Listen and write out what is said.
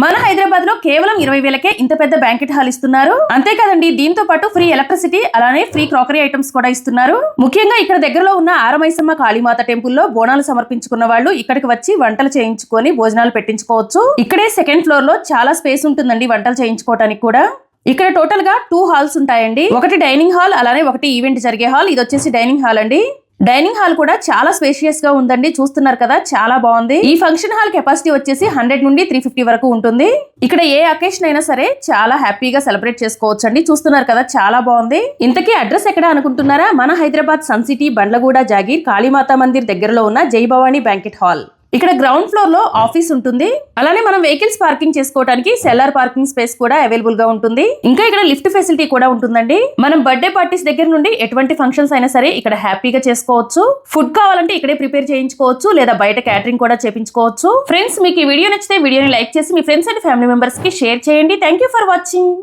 మన హైదరాబాద్ లో కేవలం 20,000కే ఇంత పెద్ద బ్యాంకెట్ హాల్ ఇస్తున్నారు. అంతేకాదండి, దీంతో పాటు ఫ్రీ ఎలక్ట్రిసిటీ అలానే ఫ్రీ క్రాకరీ ఐటమ్స్ కూడా ఇస్తున్నారు. ముఖ్యంగా ఇక్కడ దగ్గరలో ఉన్న ఆరమైసమ్మ కాళీమాత టెంపుల్లో బోనాలు సమర్పించుకున్న వాళ్ళు ఇక్కడికి వచ్చి వంటలు చేయించుకొని భోజనాలు పెట్టించుకోవచ్చు. ఇక్కడే సెకండ్ ఫ్లోర్ లో చాలా స్పేస్ ఉంటుందండి వంటలు చేయించుకోవడానికి కూడా. ఇక్కడ టోటల్ గా 2 హాల్స్ ఉంటాయండి. ఒకటి డైనింగ్ హాల్ అలానే ఒకటి ఈవెంట్ జరిగే హాల్. ఇది వచ్చేసి డైనింగ్ హాల్ అండి. డైనింగ్ హాల్ కూడా చాలా స్పేషియస్ గా ఉందండి. చూస్తున్నారు కదా, చాలా బాగుంది. ఈ ఫంక్షన్ హాల్ కెపాసిటీ వచ్చేసి 100 నుండి 350 వరకు ఉంటుంది. ఇక్కడ ఏ అకేషన్ అయినా సరే చాలా హ్యాపీగా సెలబ్రేట్ చేసుకోవచ్చు అండి. చూస్తున్నారు కదా, చాలా బాగుంది. ఇంతకీ అడ్రస్ ఎక్కడ అనుకుంటున్నారా? మన హైదరాబాద్ సన్ సిటీ బండ్లగూడ జాగీర్ కాళీమాతా మందిర్ దగ్గరలో ఉన్న జై భవానీ బ్యాంకెట్ హాల్. ఇక్కడ గ్రౌండ్ ఫ్లోర్ లో ఆఫీస్ ఉంటుంది. అలానే మనం వెహికల్స్ పార్కింగ్ చేసుకోవడానికి సెల్లార్ పార్కింగ్ స్పేస్ కూడా అవైలబుల్ గా ఉంటుంది. ఇంకా ఇక్కడ లిఫ్ట్ ఫెసిలిటీ కూడా ఉంటుందండి. మనం బర్త్డే పార్టీస్ దగ్గర నుండి ఎటువంటి ఫంక్షన్స్ అయినా సరే ఇక్కడ హ్యాపీగా చేసుకోవచ్చు. ఫుడ్ కావాలంటే ఇక్కడే ప్రిపేర్ చేయించుకోవచ్చు, లేదా బయట క్యాటరింగ్ కూడా చేయించుకోవచ్చు. ఫ్రెండ్స్, మీకు ఈ వీడియో నచ్చితే వీడియోని లైక్ చేసి మీ ఫ్రెండ్స్ అండ్ ఫ్యామిలీ మెంబర్స్ కి షేర్ చేయండి. Thank you for watching.